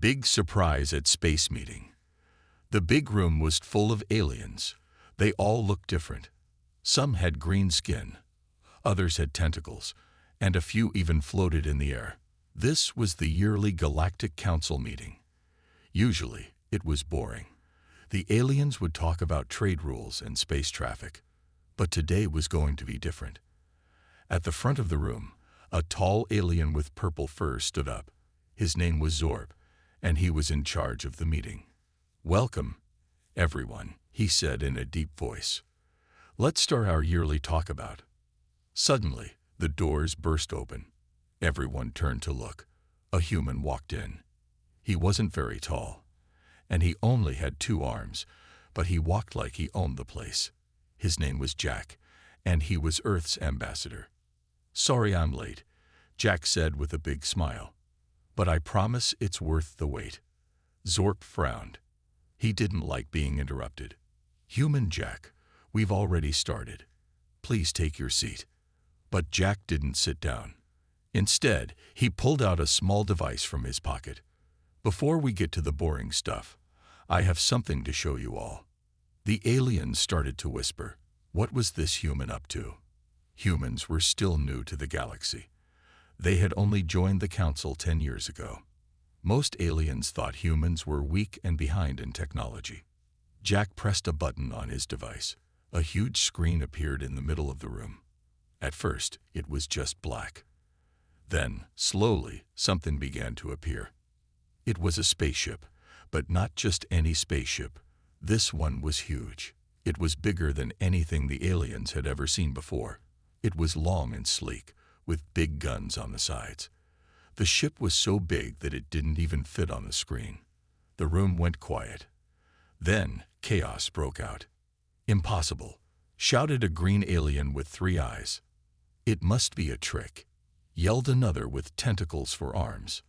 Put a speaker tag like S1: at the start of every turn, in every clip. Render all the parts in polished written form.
S1: Big surprise at space meeting. The big room was full of aliens. They all looked different. Some had green skin, others had tentacles, and a few even floated in the air. This was the yearly Galactic Council meeting. Usually, it was boring. The aliens would talk about trade rules and space traffic. But today was going to be different. At the front of the room, a tall alien with purple fur stood up. His name was Zorb, and he was in charge of the meeting. "Welcome, everyone," he said in a deep voice. "Let's start our yearly talk about." Suddenly, the doors burst open. Everyone turned to look. A human walked in. He wasn't very tall, and he only had 2 arms, but he walked like he owned the place. His name was Jack, and he was Earth's ambassador. "Sorry I'm late," Jack said with a big smile. "But I promise it's worth the wait." Zorp frowned. He didn't like being interrupted. "Human Jack, we've already started. Please take your seat." But Jack didn't sit down. Instead, he pulled out a small device from his pocket. "Before we get to the boring stuff, I have something to show you all." The aliens started to whisper. What was this human up to? Humans were still new to the galaxy. They had only joined the council 10 years ago. Most aliens thought humans were weak and behind in technology. Jack pressed a button on his device. A huge screen appeared in the middle of the room. At first, it was just black. Then, slowly, something began to appear. It was a spaceship, but not just any spaceship. This one was huge. It was bigger than anything the aliens had ever seen before. It was long and sleek, with big guns on the sides. The ship was so big that it didn't even fit on the screen. The room went quiet. Then, chaos broke out. "Impossible," shouted a green alien with 3 eyes. "It must be a trick," yelled another with tentacles for arms.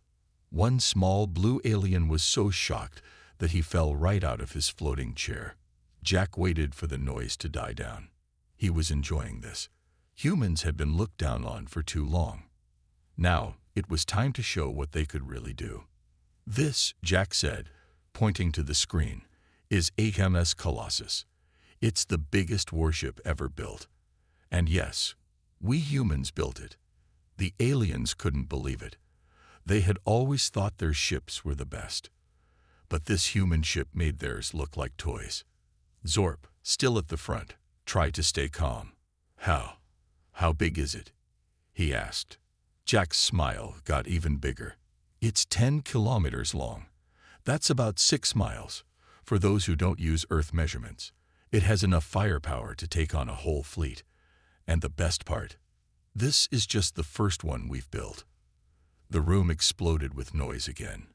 S1: One small blue alien was so shocked that he fell right out of his floating chair. Jack waited for the noise to die down. He was enjoying this. Humans had been looked down on for too long. Now, it was time to show what they could really do. "This," Jack said, pointing to the screen, "is HMS Colossus. It's the biggest warship ever built. And yes, we humans built it." The aliens couldn't believe it. They had always thought their ships were the best. But this human ship made theirs look like toys. Zorp, still at the front, tried to stay calm. How big is it?" he asked. Jack's smile got even bigger. "It's 10 kilometers long. That's about 6 miles, for those who don't use Earth measurements. It has enough firepower to take on a whole fleet. And the best part, this is just the first one we've built." The room exploded with noise again.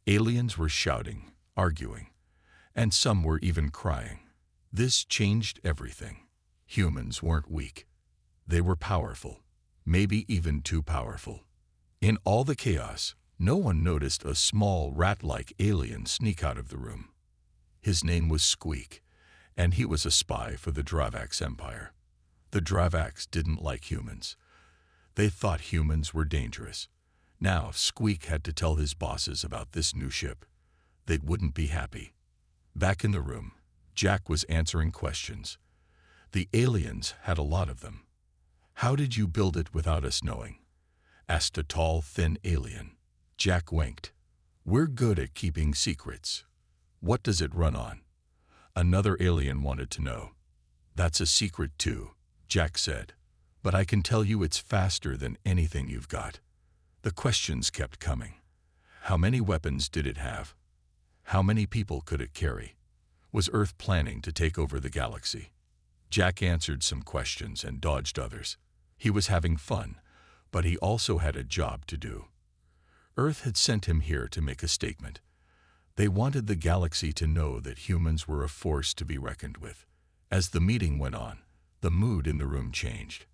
S1: Aliens were shouting, arguing, and some were even crying. This changed everything. Humans weren't weak. They were powerful, maybe even too powerful. In all the chaos, no one noticed a small rat-like alien sneak out of the room. His name was Squeak, and he was a spy for the Dravaks Empire. The Dravaks didn't like humans. They thought humans were dangerous. Now Squeak had to tell his bosses about this new ship. They wouldn't be happy. Back in the room, Jack was answering questions. The aliens had a lot of them. "How did you build it without us knowing?" asked a tall, thin alien. Jack winked. "We're good at keeping secrets." "What does it run on?" Another alien wanted to know. "That's a secret too," Jack said. "But I can tell you it's faster than anything you've got." The questions kept coming. How many weapons did it have? How many people could it carry? Was Earth planning to take over the galaxy? Jack answered some questions and dodged others. He was having fun, but he also had a job to do. Earth had sent him here to make a statement. They wanted the galaxy to know that humans were a force to be reckoned with. As the meeting went on, the mood in the room changed.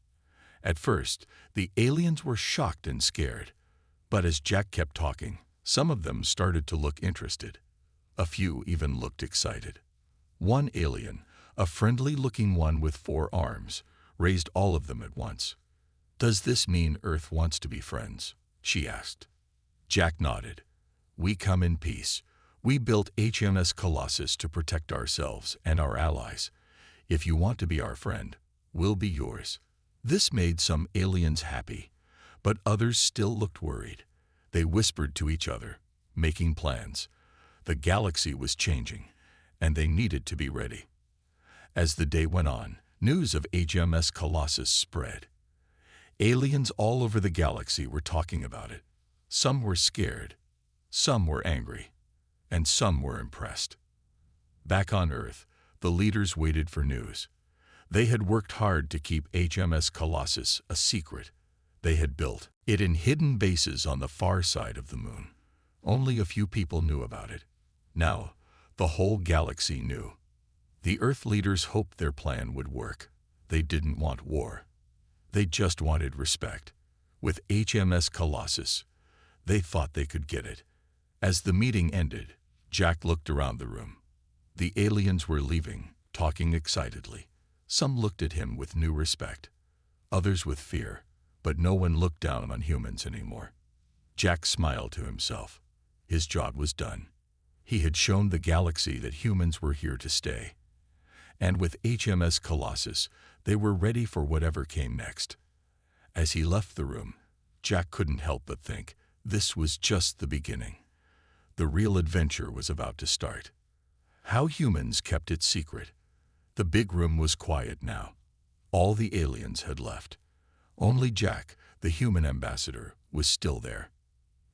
S1: At first, the aliens were shocked and scared. But as Jack kept talking, some of them started to look interested. A few even looked excited. One alien, a friendly-looking one with 4 arms, raised all of them at once. "Does this mean Earth wants to be friends?" she asked. Jack nodded. We come in peace. We built HMS Colossus to protect ourselves and our allies. If you want to be our friend, we'll be yours." This made some aliens happy, but others still looked worried. They whispered to each other, making plans. The galaxy was changing, and they needed to be ready. As the day went on, news of HMS Colossus spread. Aliens all over the galaxy were talking about it. Some were scared, some were angry, and some were impressed. Back on Earth, the leaders waited for news. They had worked hard to keep HMS Colossus a secret. They had built it in hidden bases on the far side of the moon. Only a few people knew about it. Now, the whole galaxy knew. The Earth leaders hoped their plan would work. They didn't want war. They just wanted respect. With HMS Colossus, they thought they could get it. As the meeting ended, Jack looked around the room. The aliens were leaving, talking excitedly. Some looked at him with new respect, others with fear, but no one looked down on humans anymore. Jack smiled to himself. His job was done. He had shown the galaxy that humans were here to stay. And with HMS Colossus, they were ready for whatever came next. As he left the room, Jack couldn't help but think, this was just the beginning. The real adventure was about to start. How humans kept it secret. The big room was quiet now. All the aliens had left. Only Jack, the human ambassador, was still there.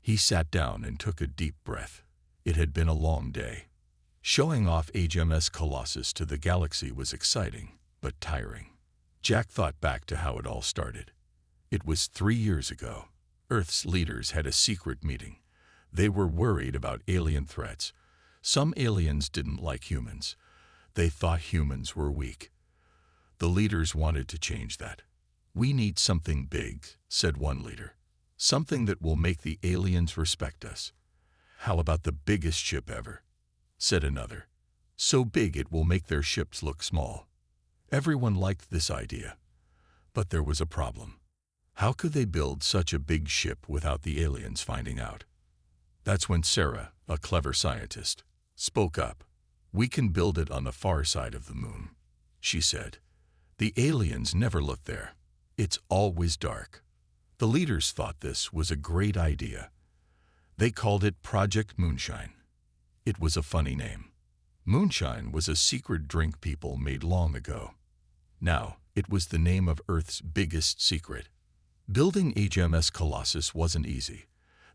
S1: He sat down and took a deep breath. It had been a long day. Showing off HMS Colossus to the galaxy was exciting, but tiring. Jack thought back to how it all started. It was 3 years ago. Earth's leaders had a secret meeting. They were worried about alien threats. Some aliens didn't like humans. They thought humans were weak. The leaders wanted to change that. "We need something big," said one leader. "Something that will make the aliens respect us." "How about the biggest ship ever?" said another. "So big it will make their ships look small." Everyone liked this idea. But there was a problem. How could they build such a big ship without the aliens finding out? That's when Sarah, a clever scientist, spoke up. "We can build it on the far side of the moon," she said. "The aliens never look there. It's always dark." The leaders thought this was a great idea. They called it Project Moonshine. It was a funny name. Moonshine was a secret drink people made long ago. Now, it was the name of Earth's biggest secret. Building HMS Colossus wasn't easy.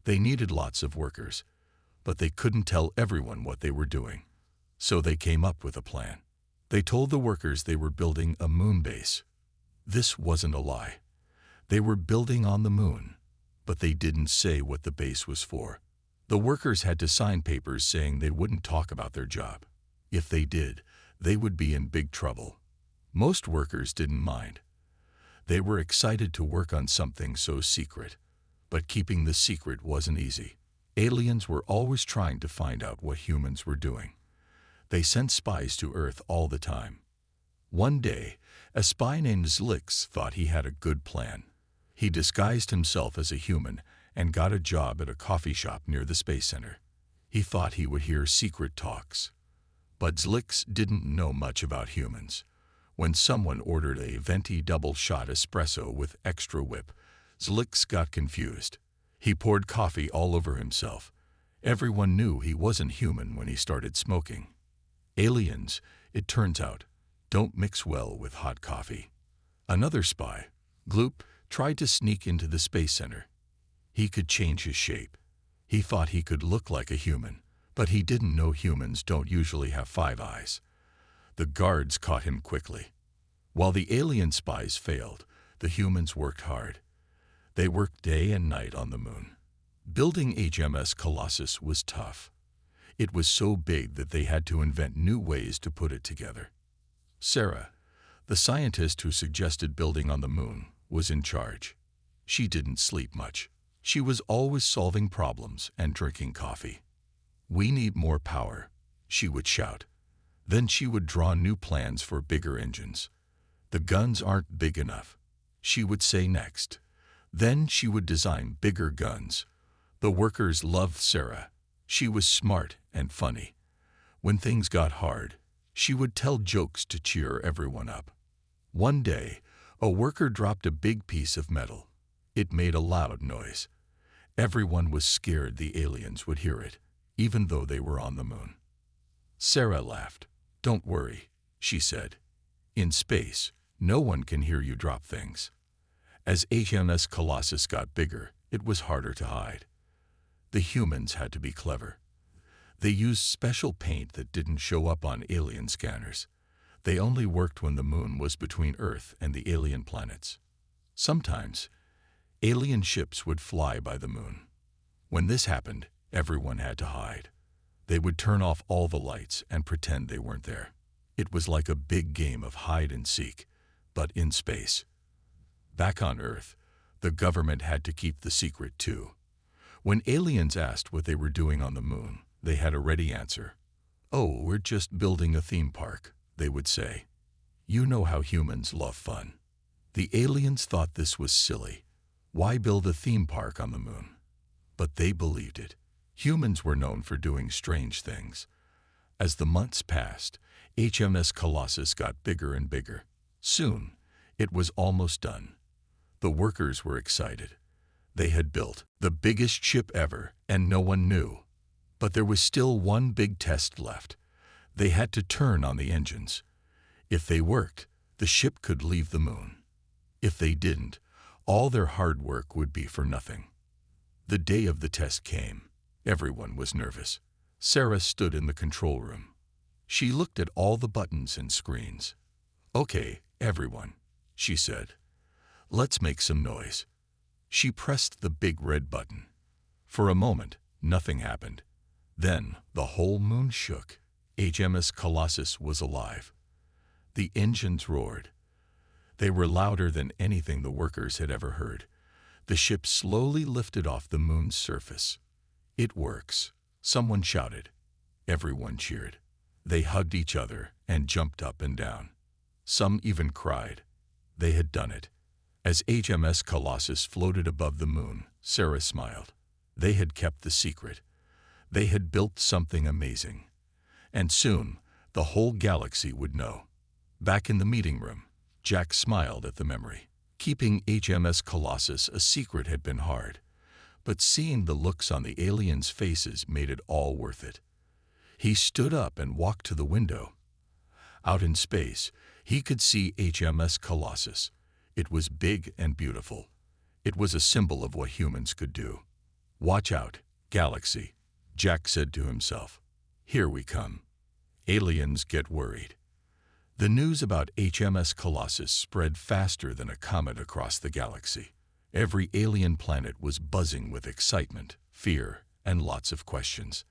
S1: They needed lots of workers, but they couldn't tell everyone what they were doing. So they came up with a plan. They told the workers they were building a moon base. This wasn't a lie. They were building on the moon, but they didn't say what the base was for. The workers had to sign papers saying they wouldn't talk about their job. If they did, they would be in big trouble. Most workers didn't mind. They were excited to work on something so secret, but keeping the secret wasn't easy. Aliens were always trying to find out what humans were doing. They sent spies to Earth all the time. One day, a spy named Zlix thought he had a good plan. He disguised himself as a human and got a job at a coffee shop near the Space Center. He thought he would hear secret talks. But Zlix didn't know much about humans. When someone ordered a venti double-shot espresso with extra whip, Zlix got confused. He poured coffee all over himself. Everyone knew he wasn't human when he started smoking. Aliens, it turns out, don't mix well with hot coffee. Another spy, Gloop, tried to sneak into the Space Center. He could change his shape. He thought he could look like a human, but he didn't know humans don't usually have 5 eyes. The guards caught him quickly. While the alien spies failed, the humans worked hard. They worked day and night on the moon. Building HMS Colossus was tough. It was so big that they had to invent new ways to put it together. Sarah, the scientist who suggested building on the moon, was in charge. She didn't sleep much. She was always solving problems and drinking coffee. "We need more power," she would shout. Then she would draw new plans for bigger engines. "The guns aren't big enough," she would say next. Then she would design bigger guns. The workers loved Sarah. She was smart and funny. When things got hard, she would tell jokes to cheer everyone up. One day, a worker dropped a big piece of metal. It made a loud noise. Everyone was scared the aliens would hear it, even though they were on the moon. Sarah laughed. "Don't worry," she said. "In space, no one can hear you drop things." As HMS Colossus got bigger, it was harder to hide. The humans had to be clever. They used special paint that didn't show up on alien scanners. They only worked when the moon was between Earth and the alien planets. Sometimes, alien ships would fly by the moon. When this happened, everyone had to hide. They would turn off all the lights and pretend they weren't there. It was like a big game of hide and seek, but in space. Back on Earth, the government had to keep the secret too. When aliens asked what they were doing on the moon, they had a ready answer. "Oh, we're just building a theme park," they would say. You know how humans love fun. The aliens thought this was silly. Why build a theme park on the moon? But they believed it. Humans were known for doing strange things. As the months passed, HMS Colossus got bigger and bigger. Soon, it was almost done. The workers were excited. They had built the biggest ship ever, and no one knew. But there was still one big test left. They had to turn on the engines. If they worked, the ship could leave the moon. If they didn't, all their hard work would be for nothing. The day of the test came. Everyone was nervous. Sarah stood in the control room. She looked at all the buttons and screens. "Okay, everyone," she said. "Let's make some noise." She pressed the big red button. For a moment, nothing happened. Then the whole moon shook. HMS Colossus was alive. The engines roared. They were louder than anything the workers had ever heard. The ship slowly lifted off the moon's surface. "It works," someone shouted. Everyone cheered. They hugged each other and jumped up and down. Some even cried. They had done it. As HMS Colossus floated above the moon, Sarah smiled. They had kept the secret. They had built something amazing. And soon, the whole galaxy would know. Back in the meeting room, Jack smiled at the memory. Keeping HMS Colossus a secret had been hard, but seeing the looks on the aliens' faces made it all worth it. He stood up and walked to the window. Out in space, he could see HMS Colossus. It was big and beautiful. It was a symbol of what humans could do. "Watch out, Galaxy," Jack said to himself. "Here we come." Aliens get worried. The news about HMS Colossus spread faster than a comet across the galaxy. Every alien planet was buzzing with excitement, fear, and lots of questions.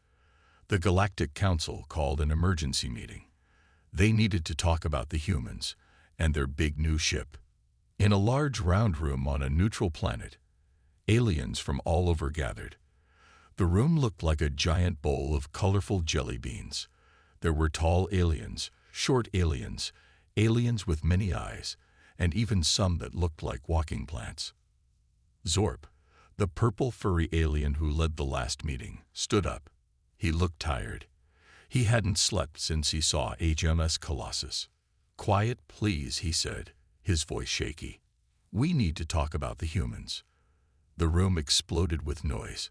S1: The Galactic Council called an emergency meeting. They needed to talk about the humans and their big new ship. In a large round room on a neutral planet, aliens from all over gathered. The room looked like a giant bowl of colorful jelly beans. There were tall aliens, short aliens, aliens with many eyes, and even some that looked like walking plants. Zorp, the purple furry alien who led the last meeting, stood up. He looked tired. He hadn't slept since he saw HMS Colossus. "Quiet, please," he said, his voice shaky. "We need to talk about the humans." The room exploded with noise.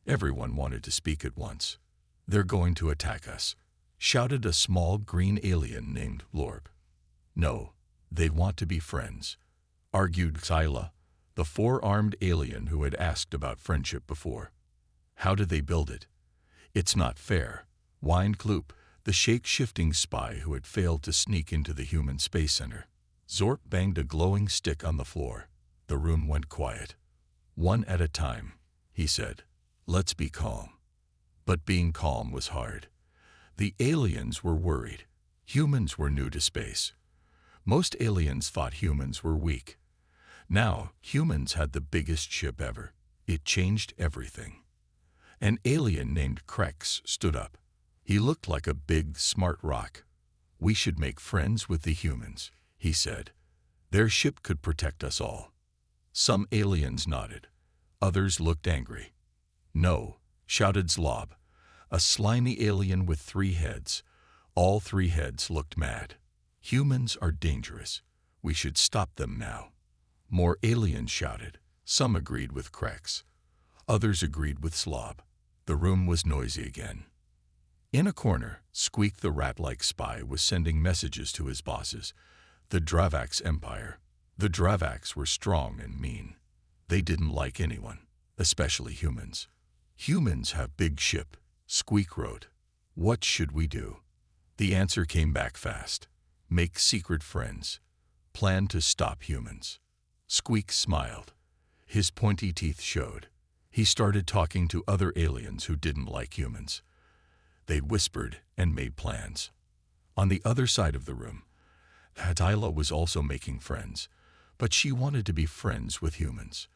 S1: Everyone wanted to speak at once. "They're going to attack us," shouted a small green alien named Lorb. "No, they want to be friends," argued Xyla, the four-armed alien who had asked about friendship before. "How do they build it? It's not fair," whined Kloop, the shape-shifting spy who had failed to sneak into the human space center. Zorp banged a glowing stick on the floor. The room went quiet. "One at a time," he said. "Let's be calm." But being calm was hard. The aliens were worried. Humans were new to space. Most aliens thought humans were weak. Now, humans had the biggest ship ever. It changed everything. An alien named Krex stood up. He looked like a big, smart rock. "We should make friends with the humans," he said. "Their ship could protect us all." Some aliens nodded. Others looked angry. "No," shouted Zlob, a slimy alien with 3 heads. All 3 heads looked mad. "Humans are dangerous. We should stop them now." More aliens shouted. Some agreed with Krex. Others agreed with Slob. The room was noisy again. In a corner, Squeak the rat-like spy was sending messages to his bosses, the Dravaks Empire. The Dravaks were strong and mean. They didn't like anyone, especially humans. "Humans have big ship," Squeak wrote. "What should we do?" The answer came back fast. "Make secret friends. Plan to stop humans." Squeak smiled. His pointy teeth showed. He started talking to other aliens who didn't like humans. They whispered and made plans. On the other side of the room, Hatila was also making friends, but she wanted to be friends with humans.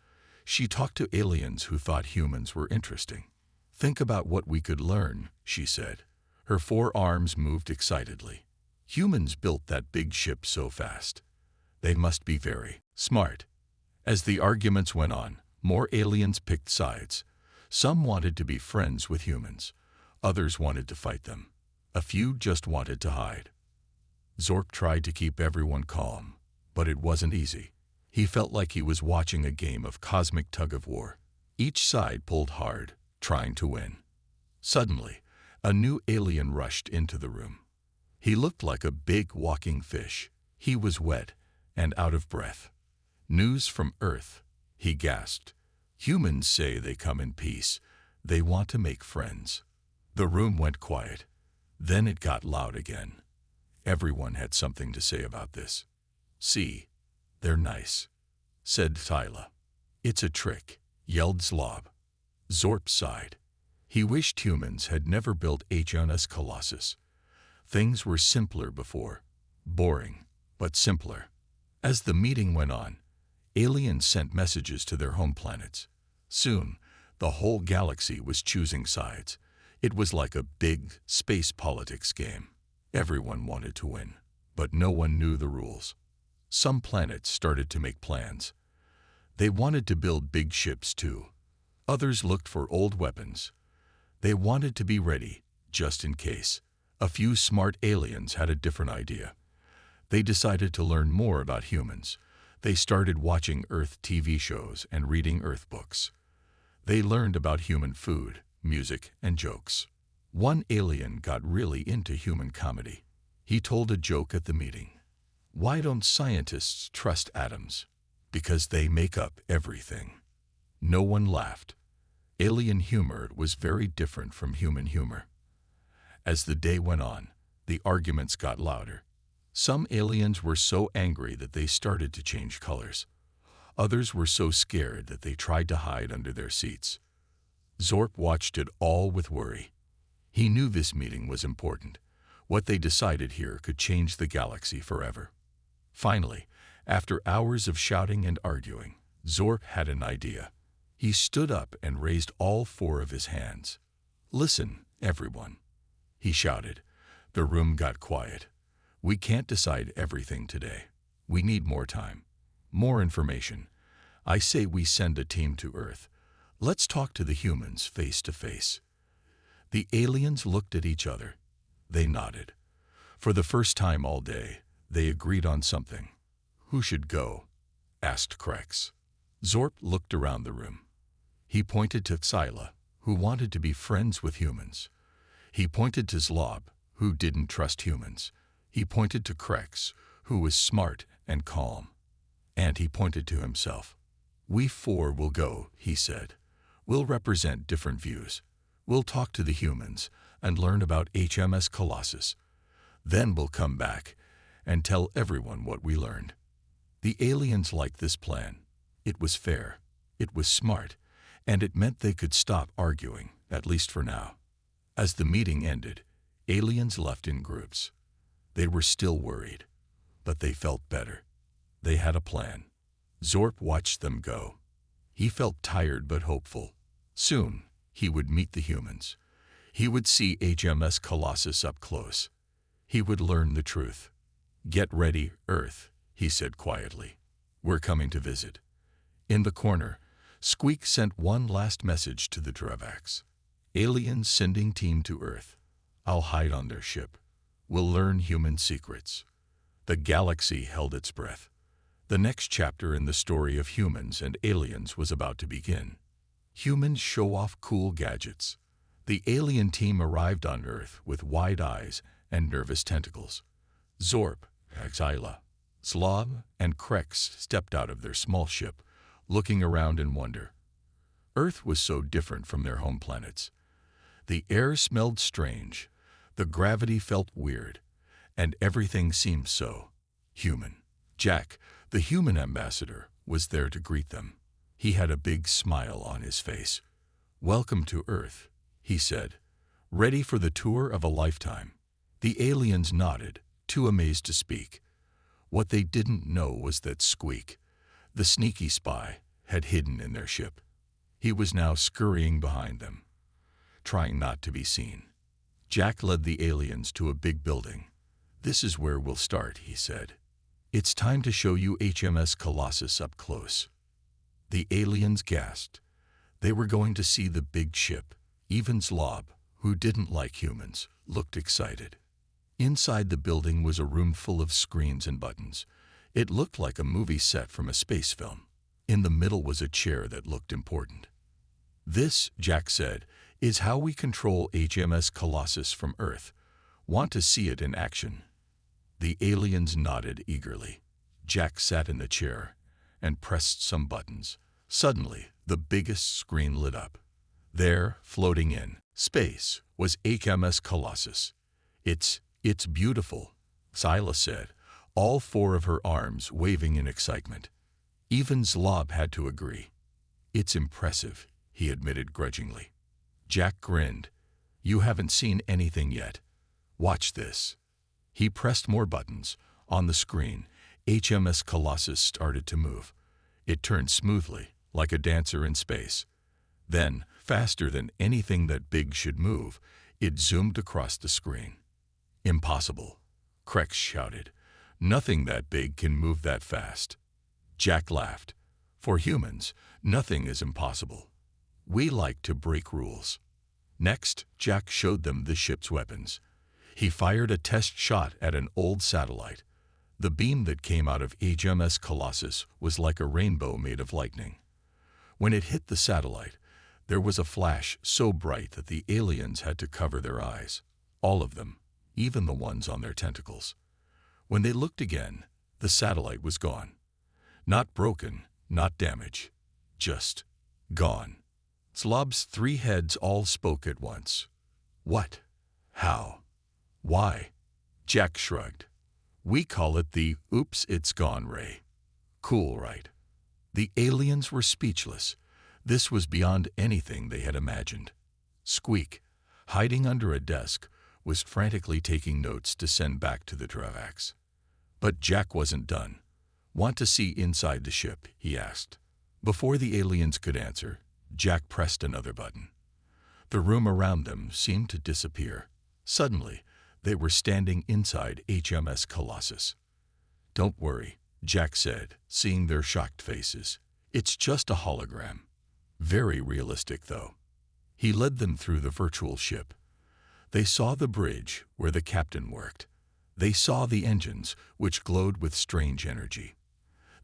S1: She talked to aliens who thought humans were interesting. "Think about what we could learn," she said. Her 4 arms moved excitedly. "Humans built that big ship so fast. They must be very smart." As the arguments went on, more aliens picked sides. Some wanted to be friends with humans. Others wanted to fight them. A few just wanted to hide. Zorp tried to keep everyone calm, but it wasn't easy. He felt like he was watching a game of cosmic tug-of-war. Each side pulled hard, trying to win. Suddenly, a new alien rushed into the room. He looked like a big walking fish. He was wet and out of breath. "News from Earth," he gasped. "Humans say they come in peace. They want to make friends." The room went quiet. Then it got loud again. Everyone had something to say about this. "See, they're nice," said Tyla. "It's a trick," yelled Slob. Zorp sighed. He wished humans had never built HMS Colossus. Things were simpler before. Boring, but simpler. As the meeting went on, aliens sent messages to their home planets. Soon, the whole galaxy was choosing sides. It was like a big space politics game. Everyone wanted to win, but no one knew the rules. Some planets started to make plans. They wanted to build big ships too. Others looked for old weapons. They wanted to be ready, just in case. A few smart aliens had a different idea. They decided to learn more about humans. They started watching Earth TV shows and reading Earth books. They learned about human food, music, and jokes. One alien got really into human comedy. He told a joke at the meeting. "Why don't scientists trust atoms? Because they make up everything." No one laughed. Alien humor was very different from human humor. As the day went on, the arguments got louder. Some aliens were so angry that they started to change colors. Others were so scared that they tried to hide under their seats. Zorp watched it all with worry. He knew this meeting was important. What they decided here could change the galaxy forever. Finally, after hours of shouting and arguing, Zorp had an idea. He stood up and raised all 4 of his hands. "Listen, everyone," he shouted. The room got quiet. "We can't decide everything today. We need more time, more information. I say we send a team to Earth. Let's talk to the humans face to face." The aliens looked at each other. They nodded. For the first time all day, they agreed on something. "Who should go?" asked Krex. Zorp looked around the room. He pointed to Xyla, who wanted to be friends with humans. He pointed to Zlob, who didn't trust humans. He pointed to Krex, who was smart and calm. And he pointed to himself. "We 4 will go," he said. "We'll represent different views. We'll talk to the humans and learn about HMS Colossus. Then we'll come back and tell everyone what we learned." The aliens liked this plan. It was fair, it was smart, and it meant they could stop arguing, at least for now. As the meeting ended, aliens left in groups. They were still worried, but they felt better. They had a plan. Zorp watched them go. He felt tired but hopeful. Soon, he would meet the humans. He would see HMS Colossus up close. He would learn the truth. "Get ready, Earth," he said quietly. "We're coming to visit." In the corner, Squeak sent one last message to the Dravaks. Aliens sending team to Earth. I'll hide on their ship. We'll learn human secrets. The galaxy held its breath. The next chapter in the story of humans and aliens was about to begin. Humans show off cool gadgets. The alien team arrived on Earth with wide eyes and nervous tentacles. Zorp, Axila, Slav, and Krex stepped out of their small ship, looking around in wonder. Earth was so different from their home planets. The air smelled strange, the gravity felt weird, and everything seemed so human. Jack, the human ambassador, was there to greet them. He had a big smile on his face. "Welcome to Earth," he said. "Ready for the tour of a lifetime?" The aliens nodded, too amazed to speak. What they didn't know was that Squeak, the sneaky spy, had hidden in their ship. He was now scurrying behind them, trying not to be seen. Jack led the aliens to a big building. "This is where we'll start," he said. "It's time to show you HMS Colossus up close." The aliens gasped. They were going to see the big ship. Even Zlob, who didn't like humans, looked excited. Inside the building was a room full of screens and buttons. It looked like a movie set from a space film. In the middle was a chair that looked important. "This," Jack said, "is how we control HMS Colossus from Earth. Want to see it in action?" The aliens nodded eagerly. Jack sat in the chair and pressed some buttons. Suddenly, the biggest screen lit up. There, floating in space, was HMS Colossus. It's beautiful," Scylla said, all four of her arms waving in excitement. Even Zlob had to agree. "It's impressive," he admitted grudgingly. Jack grinned. "You haven't seen anything yet. Watch this." He pressed more buttons. On the screen, HMS Colossus started to move. It turned smoothly, like a dancer in space. Then, faster than anything that big should move, it zoomed across the screen. "Impossible," Krex shouted. "Nothing that big can move that fast." Jack laughed. "For humans, nothing is impossible. We like to break rules." Next, Jack showed them the ship's weapons. He fired a test shot at an old satellite. The beam that came out of HMS Colossus was like a rainbow made of lightning. When it hit the satellite, there was a flash so bright that the aliens had to cover their eyes. All of them, even the ones on their tentacles. When they looked again, the satellite was gone. Not broken, not damaged. Just gone. Slob's three heads all spoke at once. "What? How? Why?" Jack shrugged. "We call it the oops it's gone ray. Cool, right?" The aliens were speechless. This was beyond anything they had imagined. Squeak, hiding under a desk, was frantically taking notes to send back to the Dravax. But Jack wasn't done. "Want to see inside the ship?" he asked. Before the aliens could answer, Jack pressed another button. The room around them seemed to disappear. Suddenly, they were standing inside HMS Colossus. "Don't worry," Jack said, seeing their shocked faces. "It's just a hologram. Very realistic, though." He led them through the virtual ship. They saw the bridge where the captain worked. They saw the engines, which glowed with strange energy.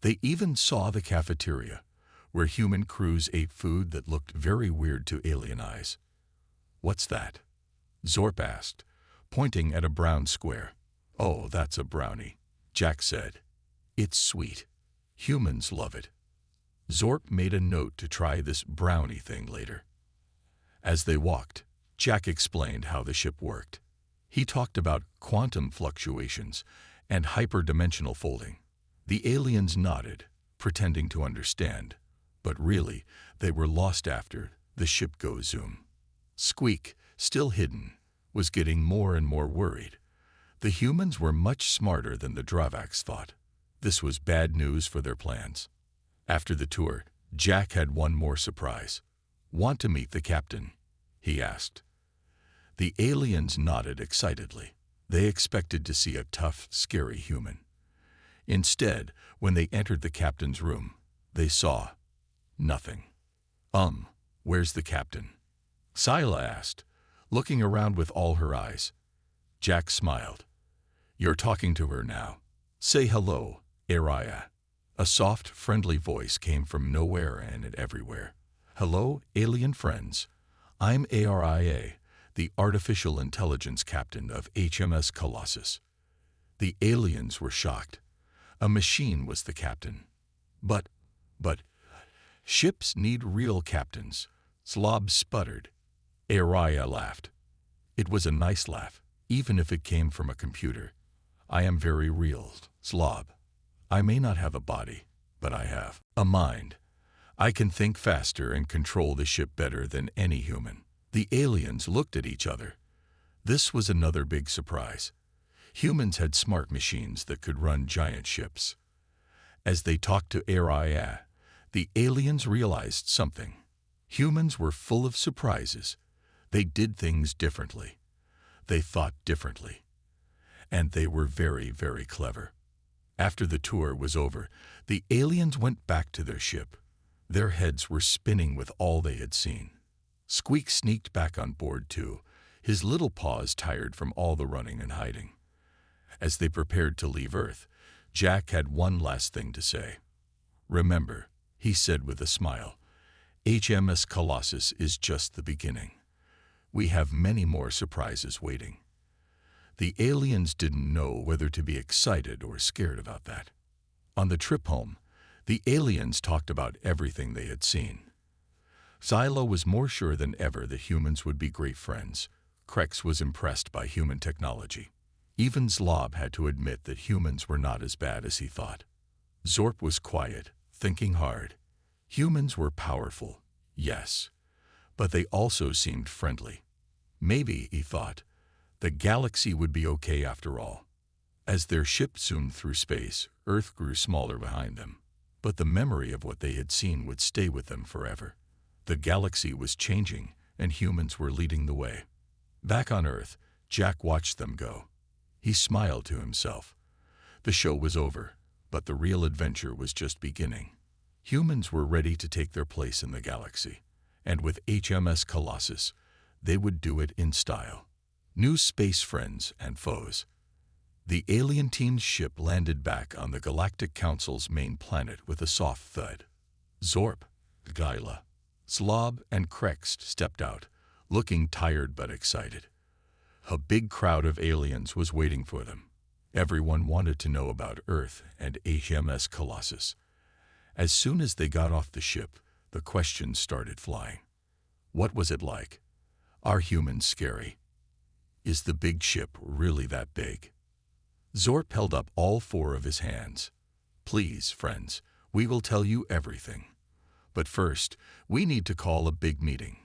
S1: They even saw the cafeteria, where human crews ate food that looked very weird to alien eyes. "What's that?" Zorp asked, pointing at a brown square. "Oh, that's a brownie," Jack said. "It's sweet. Humans love it." Zorp made a note to try this brownie thing later. As they walked, Jack explained how the ship worked. He talked about quantum fluctuations and hyperdimensional folding. The aliens nodded, pretending to understand, but really, they were lost after the ship go zoom. Squeak, still hidden, was getting more and more worried. The humans were much smarter than the Dravax thought. This was bad news for their plans. After the tour, Jack had one more surprise. "Want to meet the captain?" he asked. The aliens nodded excitedly. They expected to see a tough, scary human. Instead, when they entered the captain's room, they saw nothing. Where's the captain?" Scylla asked, looking around with all her eyes. Jack smiled. You're talking to her now. Say hello, Araya. A soft, friendly voice came from nowhere and everywhere. Hello, alien friends. I'm Aria, the artificial intelligence captain of HMS Colossus. The aliens were shocked. A machine was the captain. But, ships need real captains. Slob sputtered. Araya laughed. It was a nice laugh, even if it came from a computer. I am very real, Slob. I may not have a body, but I have a mind. I can think faster and control the ship better than any human. The aliens looked at each other. This was another big surprise. Humans had smart machines that could run giant ships. As they talked to Araya, the aliens realized something. Humans were full of surprises. They did things differently. They thought differently. And they were very, very clever. After the tour was over, the aliens went back to their ship. Their heads were spinning with all they had seen. Squeak sneaked back on board too, his little paws tired from all the running and hiding. As they prepared to leave Earth, Jack had one last thing to say. Remember, he said with a smile, HMS Colossus is just the beginning. We have many more surprises waiting. The aliens didn't know whether to be excited or scared about that. On the trip home, the aliens talked about everything they had seen. Scylla was more sure than ever that humans would be great friends. Krex was impressed by human technology. Even Zlob had to admit that humans were not as bad as he thought. Zorp was quiet, thinking hard. Humans were powerful, yes, but they also seemed friendly. Maybe, he thought, the galaxy would be okay after all. As their ship zoomed through space, Earth grew smaller behind them. But the memory of what they had seen would stay with them forever. The galaxy was changing, and humans were leading the way. Back on Earth, Jack watched them go. He smiled to himself. The show was over, but the real adventure was just beginning. Humans were ready to take their place in the galaxy, and with HMS Colossus, they would do it in style. New space friends and foes. The alien team's ship landed back on the Galactic Council's main planet with a soft thud. Zorp, Gyla, Slob, and Krex stepped out, looking tired but excited. A big crowd of aliens was waiting for them. Everyone wanted to know about Earth and HMS Colossus. As soon as they got off the ship, the questions started flying. What was it like? Are humans scary? Is the big ship really that big? Zorp held up all four of his hands. Please, friends, we will tell you everything. But first, we need to call a big meeting.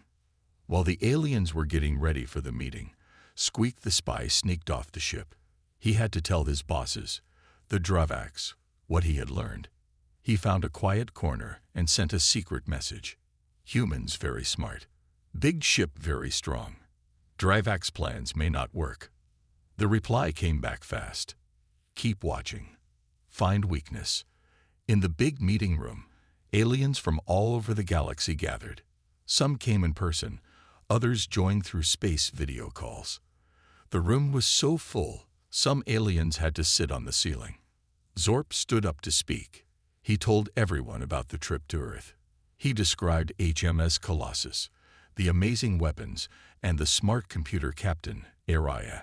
S1: While the aliens were getting ready for the meeting, Squeak the spy sneaked off the ship. He had to tell his bosses, the Dravaks, what he had learned. He found a quiet corner and sent a secret message. Humans very smart. Big ship very strong. Dravak's plans may not work. The reply came back fast. Keep watching. Find weakness. In the big meeting room, aliens from all over the galaxy gathered. Some came in person, others joined through space video calls. The room was so full, some aliens had to sit on the ceiling. Zorp stood up to speak. He told everyone about the trip to Earth. He described HMS Colossus, the amazing weapons, and the smart computer captain, Araya.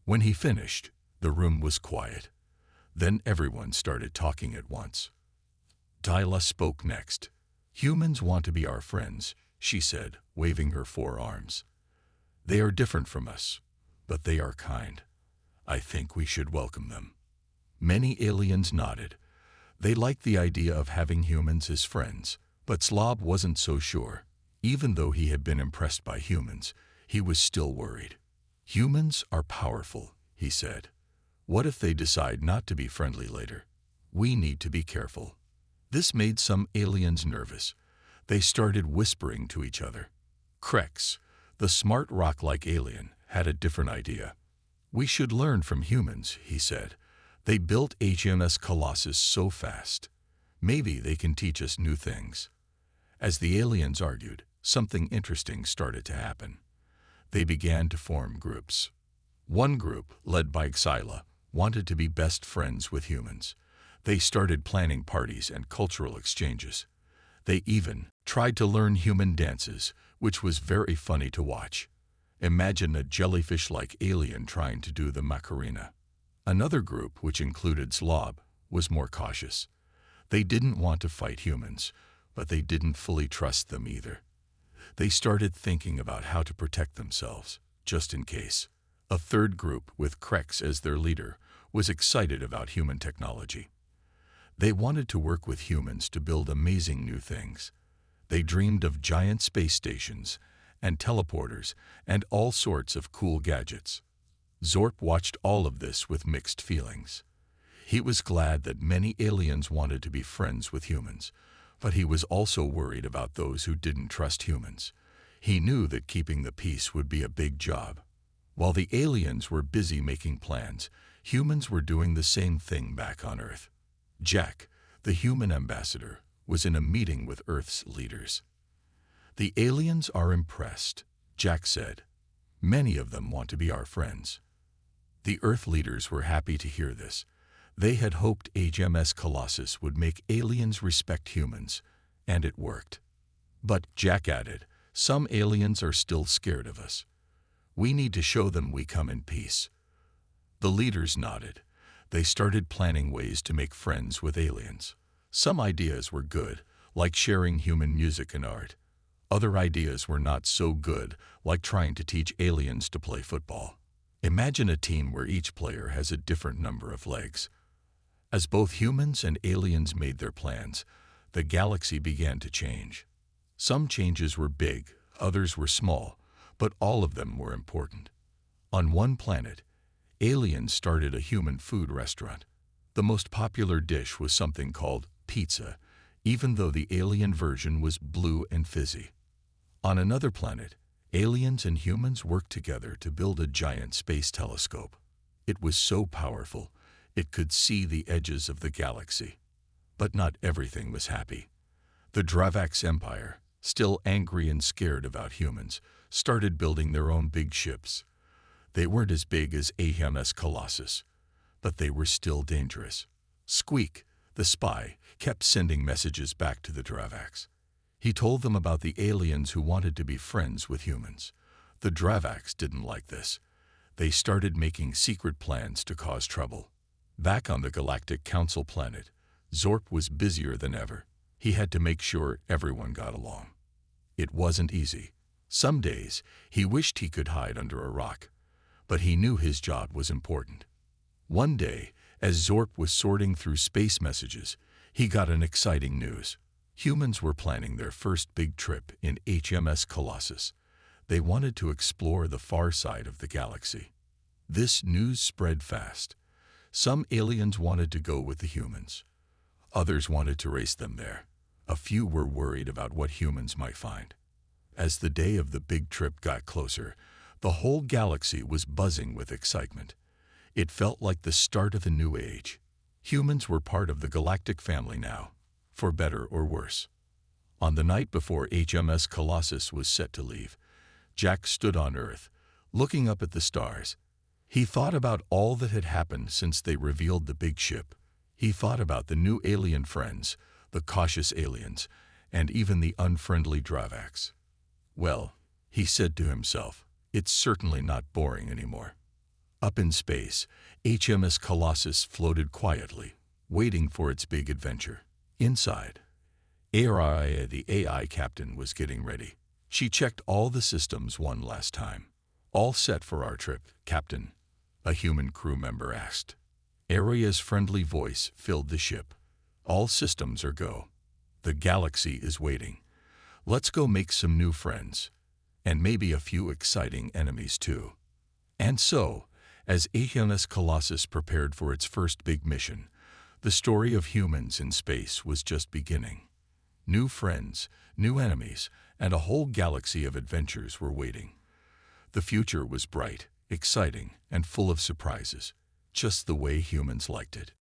S1: When he finished, the room was quiet. Then everyone started talking at once. Dyla spoke next. Humans want to be our friends, she said, waving her forearms. They are different from us, but they are kind. I think we should welcome them. Many aliens nodded. They liked the idea of having humans as friends, but Slob wasn't so sure. Even though he had been impressed by humans, he was still worried. Humans are powerful, he said. What if they decide not to be friendly later? We need to be careful. This made some aliens nervous. They started whispering to each other. Krex, the smart rock-like alien, had a different idea. We should learn from humans, he said. They built HMS Colossus so fast. Maybe they can teach us new things. As the aliens argued, something interesting started to happen. They began to form groups. One group, led by Xyla, wanted to be best friends with humans. They started planning parties and cultural exchanges. They even tried to learn human dances, which was very funny to watch. Imagine a jellyfish-like alien trying to do the Macarena. Another group, which included Slob, was more cautious. They didn't want to fight humans, but they didn't fully trust them either. They started thinking about how to protect themselves, just in case. A third group, with Krex as their leader, was excited about human technology. They wanted to work with humans to build amazing new things. They dreamed of giant space stations and teleporters and all sorts of cool gadgets. Zorp watched all of this with mixed feelings. He was glad that many aliens wanted to be friends with humans, but he was also worried about those who didn't trust humans. He knew that keeping the peace would be a big job. While the aliens were busy making plans, humans were doing the same thing back on Earth. Jack, the human ambassador, was in a meeting with Earth's leaders. "The aliens are impressed," Jack said. "Many of them want to be our friends." The Earth leaders were happy to hear this. They had hoped HMS Colossus would make aliens respect humans, and it worked. But, Jack added, "Some aliens are still scared of us. We need to show them we come in peace." The leaders nodded. They started planning ways to make friends with aliens. Some ideas were good, like sharing human music and art. Other ideas were not so good, like trying to teach aliens to play football. Imagine a team where each player has a different number of legs. As both humans and aliens made their plans, the galaxy began to change. Some changes were big, others were small, but all of them were important. On one planet, aliens started a human food restaurant. The most popular dish was something called pizza, even though the alien version was blue and fizzy. On another planet, aliens and humans worked together to build a giant space telescope. It was so powerful, it could see the edges of the galaxy. But not everything was happy. The Dravax Empire, still angry and scared about humans, started building their own big ships. They weren't as big as HMS Colossus, but they were still dangerous. Squeak, the spy, kept sending messages back to the Dravax. He told them about the aliens who wanted to be friends with humans. The Dravax didn't like this. They started making secret plans to cause trouble. Back on the Galactic Council planet, Zorp was busier than ever. He had to make sure everyone got along. It wasn't easy. Some days, he wished he could hide under a rock, but he knew his job was important. One day, as Zorp was sorting through space messages, he got an exciting news. Humans were planning their first big trip in HMS Colossus. They wanted to explore the far side of the galaxy. This news spread fast. Some aliens wanted to go with the humans. Others wanted to race them there. A few were worried about what humans might find. As the day of the big trip got closer, the whole galaxy was buzzing with excitement. It felt like the start of a new age. Humans were part of the galactic family now, for better or worse. On the night before HMS Colossus was set to leave, Jack stood on Earth, looking up at the stars. He thought about all that had happened since they revealed the big ship. He thought about the new alien friends, the cautious aliens, and even the unfriendly Dravax. Well, he said to himself, it's certainly not boring anymore. Up in space, HMS Colossus floated quietly, waiting for its big adventure. Inside, Araya, the AI captain, was getting ready. She checked all the systems one last time. "All set for our trip, Captain?" a human crew member asked. Araya's friendly voice filled the ship. "All systems are go. The galaxy is waiting. Let's go make some new friends. And maybe a few exciting enemies too." And so, as HMS Colossus prepared for its first big mission, the story of humans in space was just beginning. New friends, new enemies, and a whole galaxy of adventures were waiting. The future was bright, exciting, and full of surprises, just the way humans liked it.